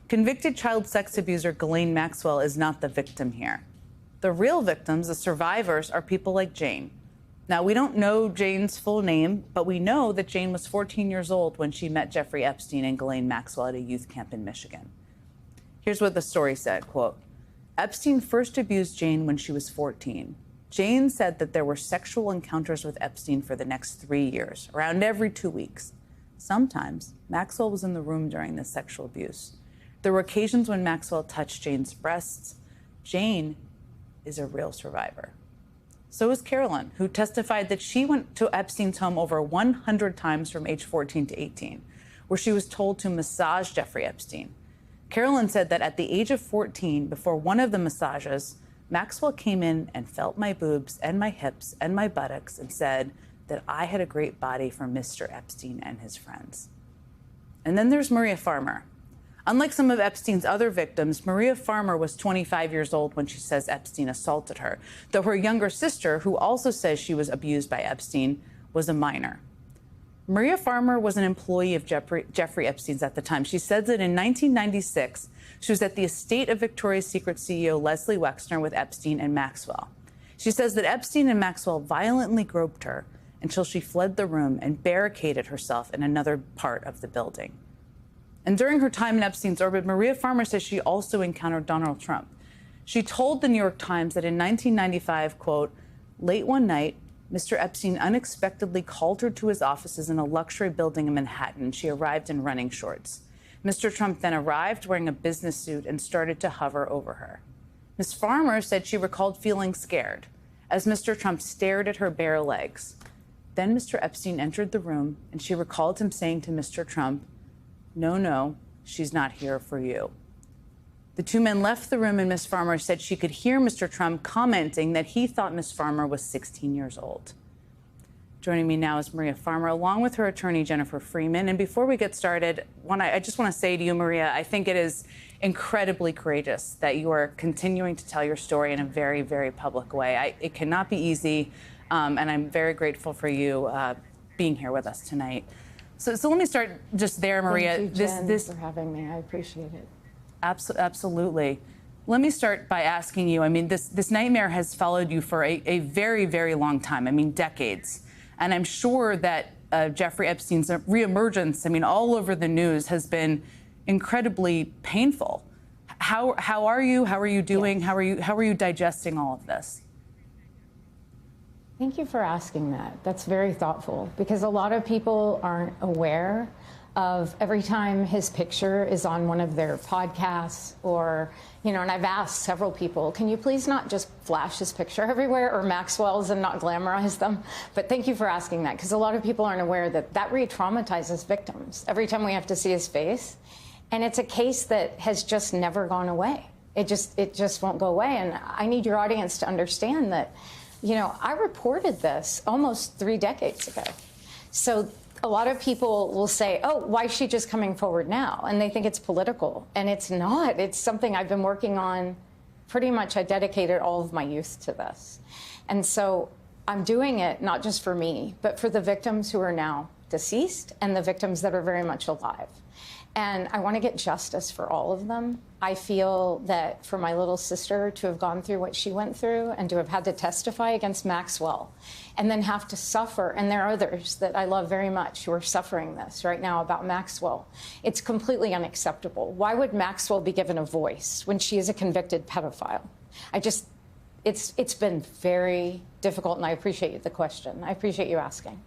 Convicted child sex abuser Ghislaine Maxwell is not the victim here. The real victims, the survivors, are people like Jane. Now, we don't know Jane's full name, but we know that Jane was 14 years old when she met Jeffrey Epstein and Ghislaine Maxwell at a youth camp in Michigan. Here's what the story said, quote, Epstein first abused Jane when she was 14. Jane said that there were sexual encounters with Epstein for the next 3 years, around every 2 weeks. Sometimes, Maxwell was in the room during this sexual abuse. There were occasions when Maxwell touched Jane's breasts. Jane is a real survivor. So is Carolyn, who testified that she went to Epstein's home over 100 times from age 14 to 18, where she was told to massage Jeffrey Epstein. Carolyn said that at the age of 14, before one of the massages, Maxwell came in and felt my boobs and my hips and my buttocks and said that I had a great body for Mr. Epstein and his friends. And then there's Maria Farmer. Unlike some of Epstein's other victims, Maria Farmer was 25 years old when she says Epstein assaulted her, though her younger sister, who also says she was abused by Epstein, was a minor. Maria Farmer was an employee of Jeffrey Epstein's at the time. She said that in 1996, she was at the estate of Victoria's Secret CEO Leslie Wexner with Epstein and Maxwell. She says that Epstein and Maxwell violently groped her until she fled the room and barricaded herself in another part of the building. And during her time in Epstein's orbit, Maria Farmer says she also encountered Donald Trump. She told the New York Times that in 1995, quote, late one night, Mr. Epstein unexpectedly called her to his offices in a luxury building in Manhattan. She arrived in running shorts. Mr. Trump then arrived wearing a business suit and started to hover over her. Ms. Farmer said she recalled feeling scared as Mr. Trump stared at her bare legs. Then Mr. Epstein entered the room, and she recalled him saying to Mr. Trump, no, she's not here for you. The two men left the room, and Ms. Farmer said she could hear Mr. Trump commenting that he thought Ms. Farmer was 16 years old. Joining me now is Maria Farmer, along with her attorney, Jennifer Freeman. And before we get started, I just want to say to you, Maria, I think it is incredibly courageous that you are continuing to tell your story in a very, very public way. It cannot be easy, and I'm very grateful for you being here with us tonight. So let me start just there, Maria. Thank you, Jen, for having me. I appreciate it. Absolutely. Let me start by asking you, I mean, this nightmare has followed you for a very, very long time, I mean, decades. And I'm sure that Jeffrey Epstein's reemergence, I mean, all over the news has been incredibly painful. How are you? How are you doing? Yes. How are you digesting all of this? Thank you for asking that. That's very thoughtful, because a lot of people aren't aware of every time his picture is on one of their podcasts or, and I've asked several people, can you please not just flash his picture everywhere, or Maxwell's, and not glamorize them? But thank you for asking that, because a lot of people aren't aware that re-traumatizes victims every time we have to see his face. And it's a case that has just never gone away. It just won't go away. And I need your audience to understand that, I reported this almost 3 decades ago. So a lot of people will say, oh, why is she just coming forward now? And they think it's political. And it's not. It's something I've been working on. Pretty much I dedicated all of my youth to this. And so I'm doing it not just for me, but for the victims who are now deceased and the victims that are very much alive. And I want to get justice for all of them. I feel that for my little sister to have gone through what she went through and to have had to testify against Maxwell and then have to suffer, and there are others that I love very much who are suffering this right now about Maxwell, it's completely unacceptable. Why would Maxwell be given a voice when she is a convicted pedophile? It's been very difficult, and I appreciate the question. I appreciate you asking.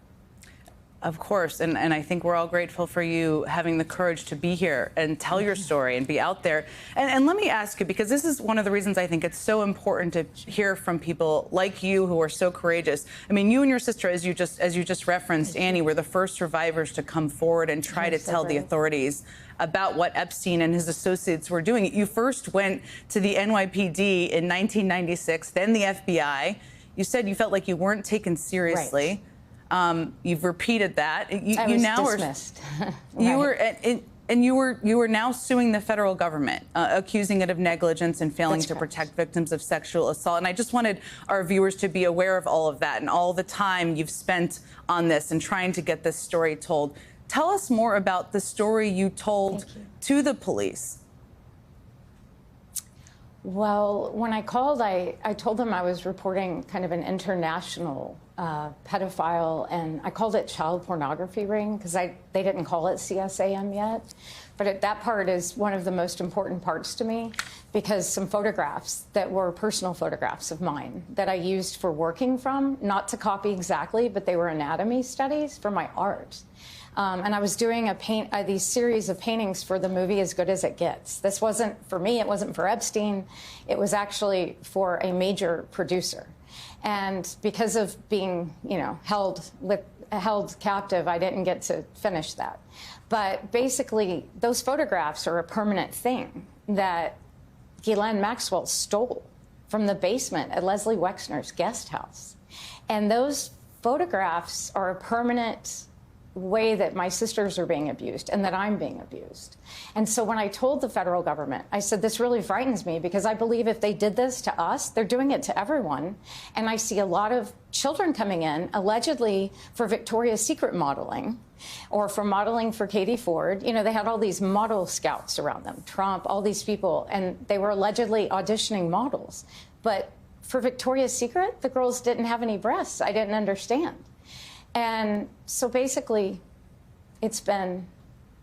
Of course, and I think we're all grateful for you having the courage to be here and tell your story and be out there. And let me ask you, because this is one of the reasons I think it's so important to hear from people like you who are so courageous. I mean, you and your sister, as you just referenced, Annie, were the first survivors to come forward and try to tell the authorities about what Epstein and his associates were doing. You first went to the NYPD in 1996, then the FBI. You said you felt like you weren't taken seriously. Right. You've repeated that. I was dismissed. You were now suing the federal government, accusing it of negligence and failing to protect victims of sexual assault. And I just wanted our viewers to be aware of all of that and all the time you've spent on this and trying to get this story told. Tell us more about the story you told to the police Well, when I called, I told them I was reporting kind of an international pedophile, and I called it child pornography ring because they didn't call it CSAM yet. But that part is one of the most important parts to me, because some photographs that were personal photographs of mine that I used for working from, not to copy exactly, but they were anatomy studies for my art. And I was doing these series of paintings for the movie As Good as It Gets. This wasn't for me, it wasn't for Epstein, it was actually for a major producer. And because of being, held captive, I didn't get to finish that. But basically, those photographs are a permanent thing that Ghislaine Maxwell stole from the basement at Leslie Wexner's guest house. And those photographs are a permanent way that my sisters are being abused and that I'm being abused. And so when I told the federal government, I said, this really frightens me, because I believe if they did this to us, they're doing it to everyone. And I see a lot of children coming in, allegedly for Victoria's Secret modeling or for modeling for Katie Ford. You know, they had all these model scouts around them, Trump, all these people, and they were allegedly auditioning models. But for Victoria's Secret, the girls didn't have any breasts. I didn't understand. And so basically, it's been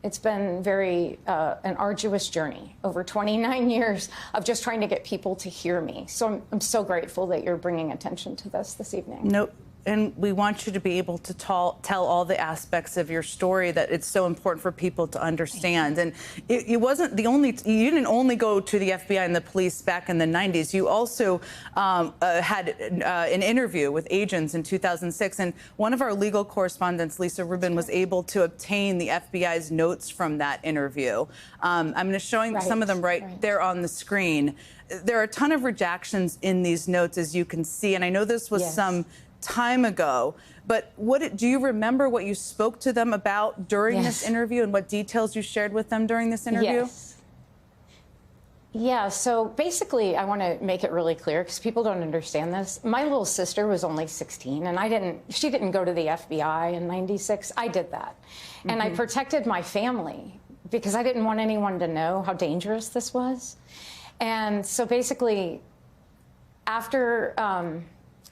very an arduous journey over 29 years of just trying to get people to hear me. So I'm so grateful that you're bringing attention to this evening. No, and we want you to be able to tell all the aspects of your story that it's so important for people to understand. And it wasn't the only, you didn't only go to the FBI and the police back in the 90s. You also had an interview with agents in 2006. And one of our legal correspondents, Lisa Rubin, was able to obtain the FBI's notes from that interview. I'm going to showing some of them right there on the screen. There are a ton of redactions in these notes, as you can see. And I know this was some time ago, but do you remember what you spoke to them about during this interview and what details you shared with them during this interview? Yes. Yeah, so basically, I want to make it really clear, because people don't understand this. My little sister was only 16, and she didn't go to the FBI in '96. I did that. And I protected my family because I didn't want anyone to know how dangerous this was. And so basically, after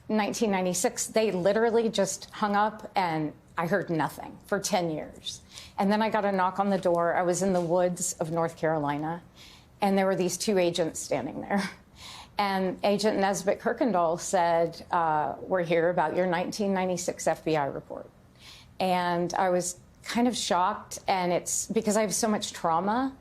1996, they literally just hung up, and I heard nothing for 10 years. And then I got a knock on the door. I was in the woods of North Carolina, and there were these two agents standing there. And Agent Nesbitt Kirkendall said, we're here about your 1996 FBI report. And I was kind of shocked, and it's because I have so much trauma.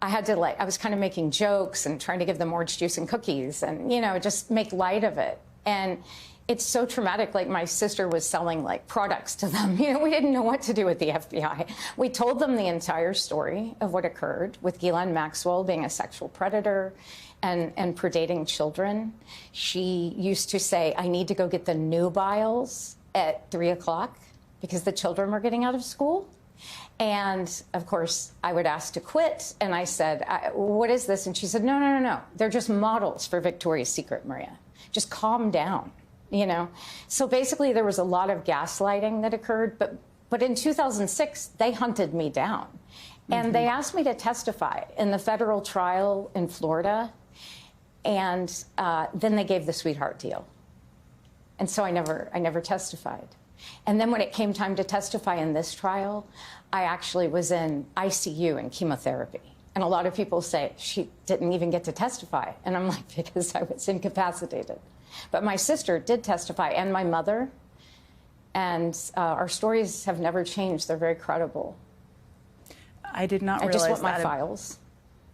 I was kind of making jokes and trying to give them orange juice and cookies and, just make light of it. And it's so traumatic. Like, my sister was selling products to them. We didn't know what to do with the FBI. We told them the entire story of what occurred with Ghislaine Maxwell being a sexual predator and predating children. She used to say, I need to go get the nubiles at 3 o'clock because the children were getting out of school. And of course, I would ask to quit. And I said, what is this? And she said, no. They're just models for Victoria's Secret, Maria. Just calm down, So basically, there was a lot of gaslighting that occurred. But in 2006, they hunted me down. And they asked me to testify in the federal trial in Florida. And then they gave the sweetheart deal. And so I never testified. And then when it came time to testify in this trial, I actually was in ICU and chemotherapy. And a lot of people say, she didn't even get to testify. And I'm like, because I was incapacitated. But my sister did testify, and my mother. And our stories have never changed. They're very credible. I did not realize that. I just want my files.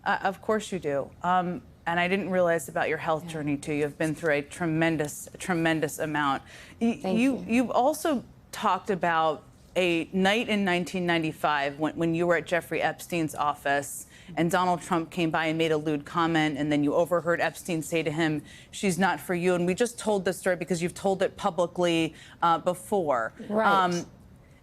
Of course you do. And I didn't realize about your health journey, too. You've been through a tremendous amount. You've also talked about a night in 1995 when you were at Jeffrey Epstein's office and Donald Trump came by and made a lewd comment, and then you overheard Epstein say to him, she's not for you. And we just told this story because you've told it publicly before. Right.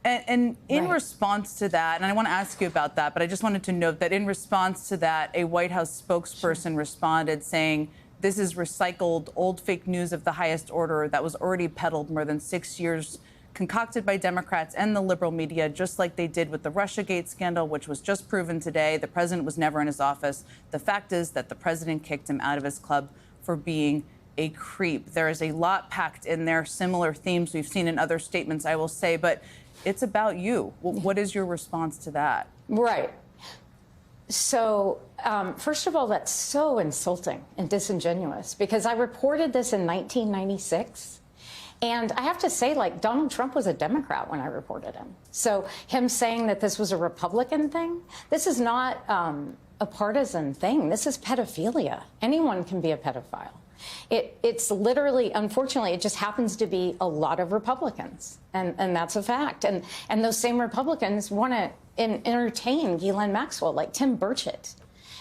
And in response to that, and I want to ask you about that, but I just wanted to note that in response to that, a White House spokesperson responded saying, this is recycled old fake news of the highest order that was already peddled more than 6 years concocted by Democrats and the liberal media, just like they did with the Russiagate scandal, which was just proven today. The president was never in his office. The fact is that the president kicked him out of his club for being a creep. There is a lot packed in there, similar themes we've seen in other statements, I will say, but it's about you. What is your response to that? Right. So, first of all, that's so insulting and disingenuous because I reported this in 1996. And I have to say, like, Donald Trump was a Democrat when I reported him. So him saying that this was a Republican thing, this is not a partisan thing. This is pedophilia. Anyone can be a pedophile. It's literally, unfortunately, it just happens to be a lot of Republicans. And that's a fact. And those same Republicans want to entertain Ghislaine Maxwell, like Tim Burchett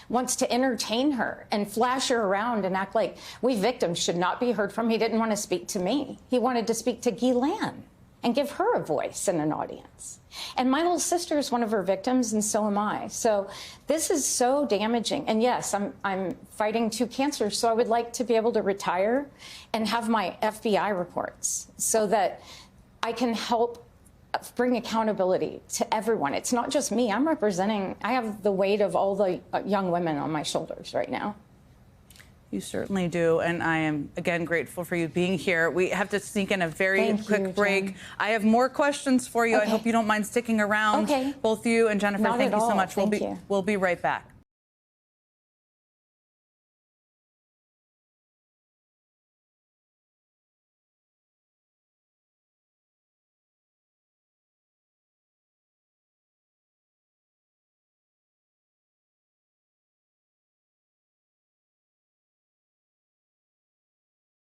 wants to entertain her and flash her around and act like we victims should not be heard from. He didn't want to speak to me. He wanted to speak to Ghislaine and give her a voice and an audience. And my little sister is one of her victims, and so am I. So this is so damaging. And yes, I'm fighting 2 cancers, so I would like to be able to retire and have my FBI reports so that I can help bring accountability to everyone. It's not just me. I have the weight of all the young women on my shoulders right now. You certainly do, and I am, again, grateful for you being here. We have to sneak in a very quick break. Jen. I have more questions for you. Okay. I hope you don't mind sticking around. Okay. Both you and Jennifer, Not thank at you so all. much. Thank you. We'll be right back.